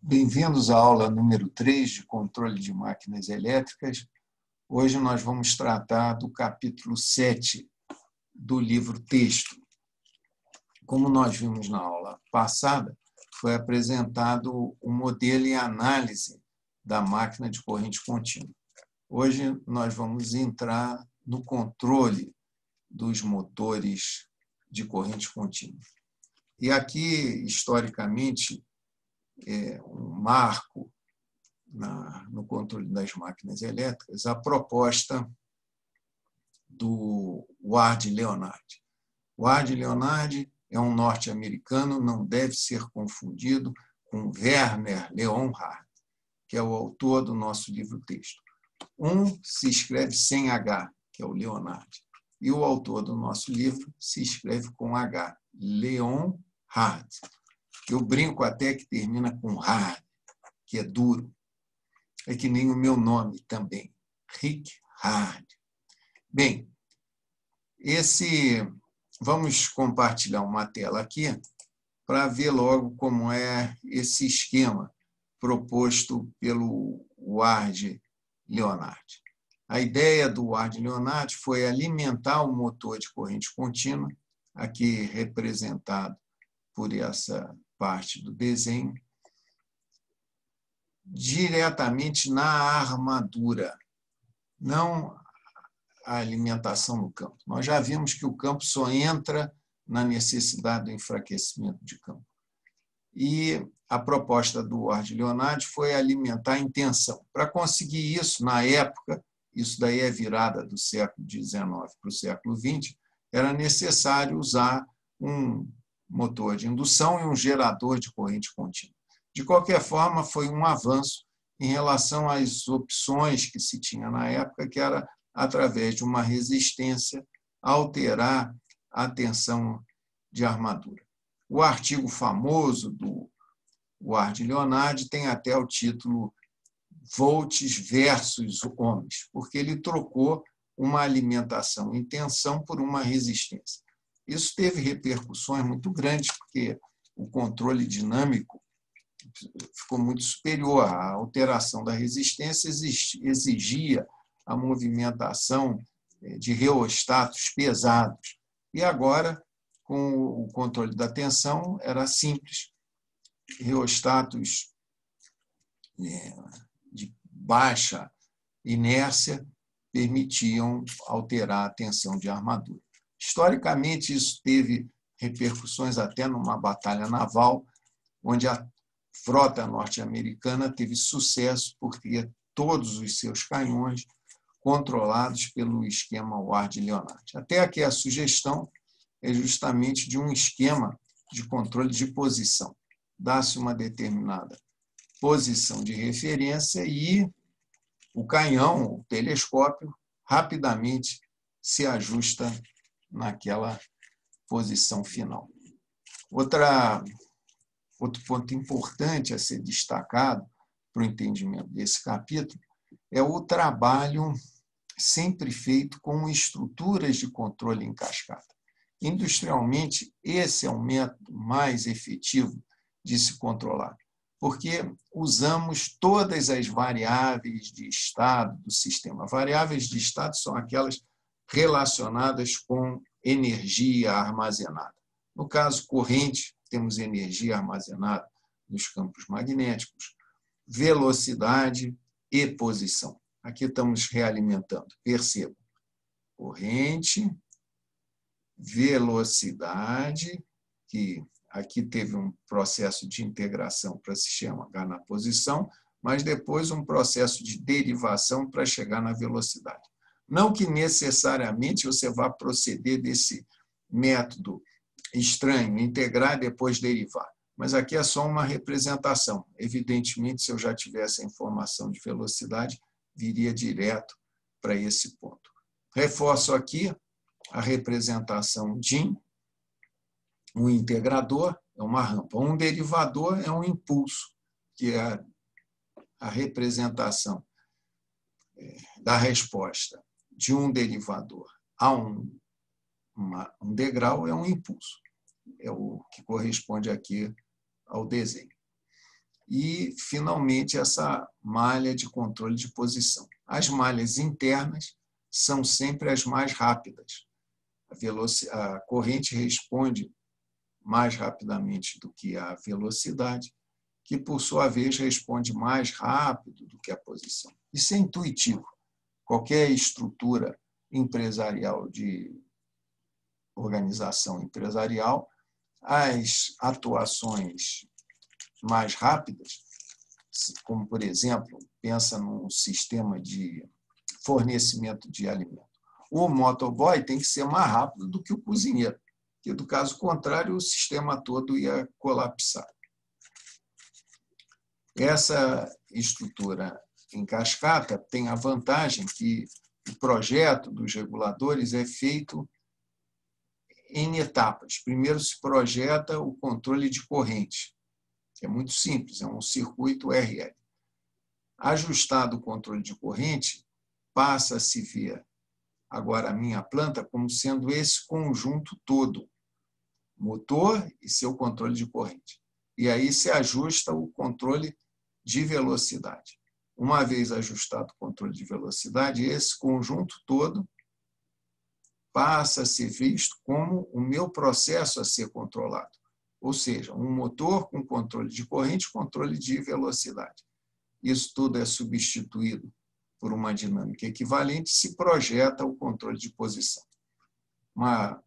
Bem-vindos à aula número 3 de controle de máquinas elétricas. Hoje nós vamos tratar do capítulo 7 do livro texto. Como nós vimos na aula passada, foi apresentado o modelo e análise da máquina de corrente contínua. Hoje nós vamos entrar no controle dos motores de corrente contínua. E aqui, historicamente, um marco no controle das máquinas elétricas, a proposta do Ward Leonard. Ward Leonard é um norte-americano, não deve ser confundido com Werner Leonhard, que é o autor do nosso livro-texto. Um se escreve sem H, que é o Leonard, e o autor do nosso livro se escreve com H, Leonhard. Eu brinco até que termina com hard, que é duro. É que nem o meu nome também, Rick Hard. Bem, vamos compartilhar uma tela aqui para ver logo como é esse esquema proposto pelo Ward Leonard. A ideia do Ward Leonard foi alimentar o motor de corrente contínua, aqui representado por essa parte do desenho, diretamente na armadura, não a alimentação no campo. Nós já vimos que o campo só entra na necessidade do enfraquecimento de campo. E a proposta do Ward Leonard foi alimentar a intenção. Para conseguir isso, na época, isso daí é virada do século XIX para o século XX, era necessário usar um motor de indução e um gerador de corrente contínua. De qualquer forma, foi um avanço em relação às opções que se tinha na época, que era, através de uma resistência, alterar a tensão de armadura. O artigo famoso do Ward Leonard tem até o título Volts versus Ohms, porque ele trocou uma alimentação em tensão por uma resistência. Isso teve repercussões muito grandes, porque o controle dinâmico ficou muito superior. A alteração da resistência exigia a movimentação de reostatos pesados. E agora, com o controle da tensão, era simples. Reostatos de baixa inércia permitiam alterar a tensão de armadura. Historicamente, isso teve repercussões até numa batalha naval, onde a frota norte-americana teve sucesso por ter todos os seus canhões controlados pelo esquema Ward Leonard. Até aqui a sugestão é justamente de um esquema de controle de posição. Dá-se uma determinada posição de referência e o canhão, o telescópio, rapidamente se ajusta naquela posição final. Outro ponto importante a ser destacado para o entendimento desse capítulo é o trabalho sempre feito com estruturas de controle em cascata. Industrialmente, esse é o método mais efetivo de se controlar, porque usamos todas as variáveis de estado do sistema. Variáveis de estado são aquelas relacionadas com energia armazenada. No caso corrente, temos energia armazenada nos campos magnéticos, velocidade e posição. Aqui estamos realimentando. Perceba. Corrente, velocidade, que aqui teve um processo de integração para se chegar na posição, mas depois um processo de derivação para chegar na velocidade. Não que necessariamente você vá proceder desse método estranho, integrar e depois derivar. Mas aqui é só uma representação. Evidentemente, se eu já tivesse a informação de velocidade, viria direto para esse ponto. Reforço aqui a representação DIN. Um integrador é uma rampa. Um derivador é um impulso, que é a representação da resposta de um derivador a um degrau é um impulso. É o que corresponde aqui ao desenho. e, finalmente, essa malha de controle de posição. As malhas internas são sempre as mais rápidas. A corrente responde mais rapidamente do que a velocidade, que, por sua vez, responde mais rápido do que a posição. Isso é intuitivo. Qualquer estrutura empresarial de organização empresarial, as atuações mais rápidas, como, por exemplo, pensa num sistema de fornecimento de alimento. O motoboy tem que ser mais rápido do que o cozinheiro, porque, do caso contrário, o sistema todo ia colapsar. Essa estrutura em cascata tem a vantagem que o projeto dos reguladores é feito em etapas. Primeiro se projeta o controle de corrente, que é muito simples, é um circuito RL. Ajustado o controle de corrente, passa a se ver agora a minha planta como sendo esse conjunto todo, motor e seu controle de corrente. E aí se ajusta o controle de velocidade. Uma vez ajustado o controle de velocidade, esse conjunto todo passa a ser visto como o meu processo a ser controlado. Ou seja, um motor com controle de corrente, controle de velocidade. Isso tudo é substituído por uma dinâmica equivalente, se projeta o controle de posição. Uma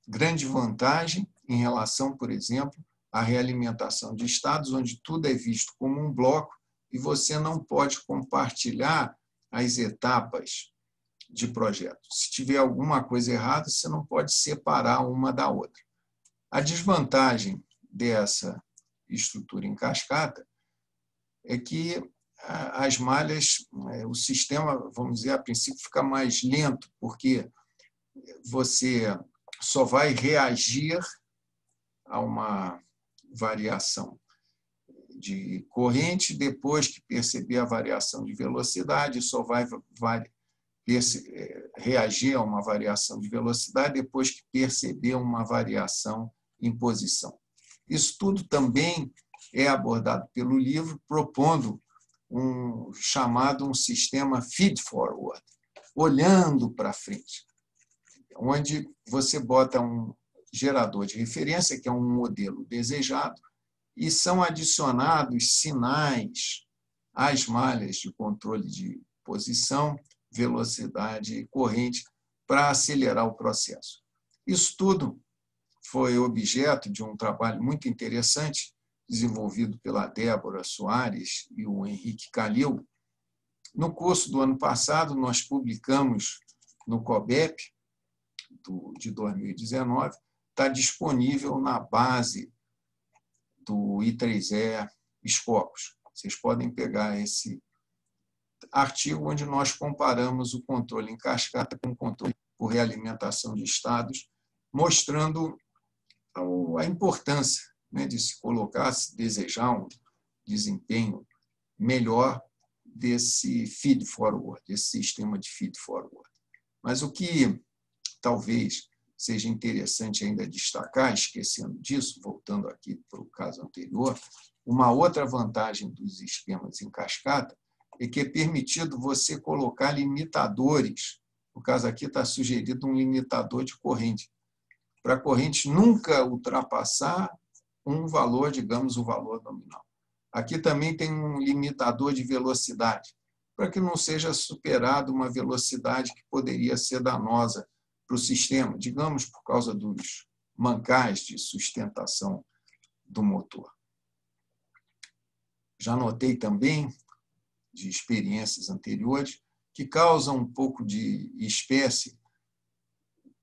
grande vantagem em relação, por exemplo, à realimentação de estados, onde tudo é visto como um bloco e você não pode compartilhar as etapas de projeto. Se tiver alguma coisa errada, você não pode separar uma da outra. A desvantagem dessa estrutura em cascata é que as malhas, o sistema, vamos dizer, a princípio fica mais lento, porque você só vai reagir a uma variação de corrente depois que perceber a variação de velocidade, só vai reagir a uma variação de velocidade depois que perceber uma variação em posição. Isso tudo também é abordado pelo livro, propondo um sistema feed-forward, olhando para frente, onde você bota um gerador de referência, que é um modelo desejado, e são adicionados sinais às malhas de controle de posição, velocidade e corrente para acelerar o processo. Isso tudo foi objeto de um trabalho muito interessante desenvolvido pela Débora Soares e o Henrique Calil. No curso do ano passado, nós publicamos no COBEP, de 2019, está disponível na base do I3E Scopus. Vocês podem pegar esse artigo onde nós comparamos o controle em cascata com o controle por realimentação de estados, mostrando a importância, né, de se colocar, se desejar um desempenho melhor desse feed-forward, desse sistema de feed-forward. Mas o que talvez seja interessante ainda destacar, esquecendo disso, voltando aqui para o caso anterior, uma outra vantagem dos esquemas em cascata é que é permitido você colocar limitadores. No caso aqui está sugerido um limitador de corrente, para a corrente nunca ultrapassar um valor, digamos, o valor nominal. Aqui também tem um limitador de velocidade, para que não seja superada uma velocidade que poderia ser danosa para o sistema, digamos, por causa dos mancais de sustentação do motor. Já notei também, de experiências anteriores, que causam um pouco de espécie.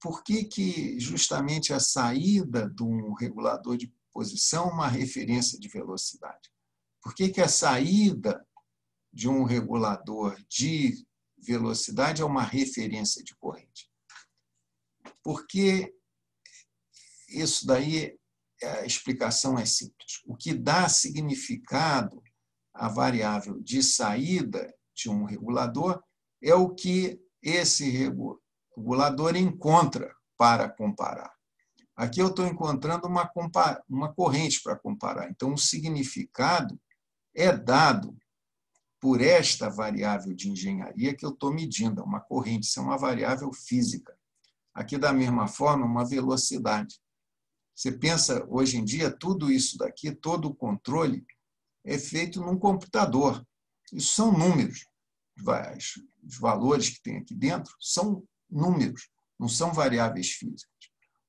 Por que justamente a saída de um regulador de posição é uma referência de velocidade? Por que a saída de um regulador de velocidade é uma referência de corrente? Porque isso daí, a explicação é simples. O que dá significado à variável de saída de um regulador é o que esse regulador encontra para comparar. Aqui eu estou encontrando uma corrente para comparar. Então, o significado é dado por esta variável de engenharia que eu estou medindo, é uma corrente, isso é uma variável física. Aqui, da mesma forma, uma velocidade. Você pensa, hoje em dia, tudo isso daqui, todo o controle é feito num computador. Isso são números. Os valores que tem aqui dentro são números, não são variáveis físicas.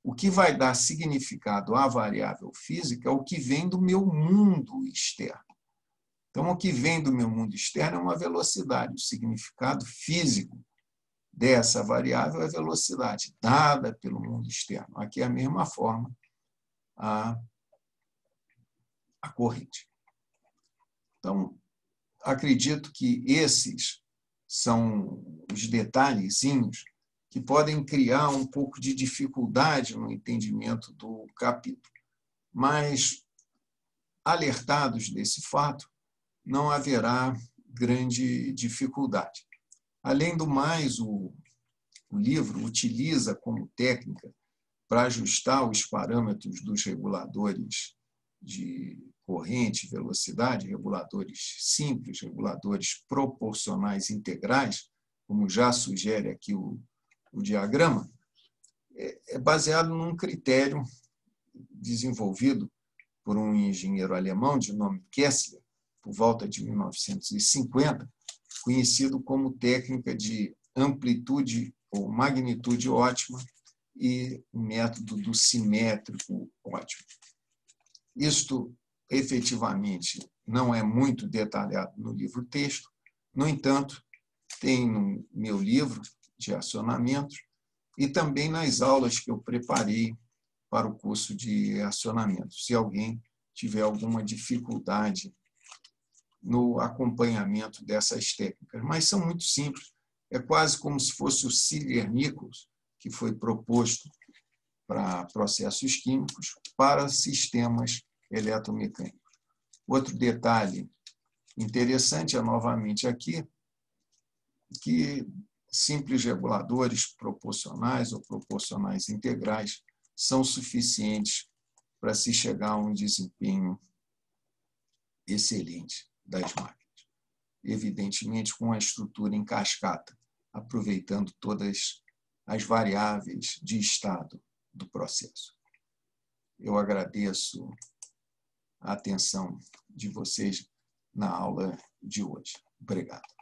O que vai dar significado à variável física é o que vem do meu mundo externo. Então, o que vem do meu mundo externo é uma velocidade. O significado físico dessa variável é velocidade, dada pelo mundo externo. Aqui é a mesma forma a corrente. Então, acredito que esses são os detalhezinhos que podem criar um pouco de dificuldade no entendimento do capítulo. Mas, alertados desse fato, não haverá grande dificuldade. Além do mais, o livro utiliza como técnica para ajustar os parâmetros dos reguladores de corrente, velocidade, reguladores simples, reguladores proporcionais integrais, como já sugere aqui o diagrama, é baseado num critério desenvolvido por um engenheiro alemão de nome Kessler, por volta de 1950, conhecido como técnica de amplitude ou magnitude ótima e o método do simétrico ótimo. Isto, efetivamente, não é muito detalhado no livro-texto, no entanto, tem no meu livro de acionamentos e também nas aulas que eu preparei para o curso de acionamento, se alguém tiver alguma dificuldade no acompanhamento dessas técnicas. Mas são muito simples, é quase como se fosse o Ziegler-Nichols, que foi proposto para processos químicos, para sistemas eletromecânicos. Outro detalhe interessante é, novamente aqui, que simples reguladores proporcionais ou proporcionais integrais são suficientes para se chegar a um desempenho excelente das máquinas. Evidentemente, com a estrutura em cascata, aproveitando todas as variáveis de estado do processo. Eu agradeço a atenção de vocês na aula de hoje. Obrigado.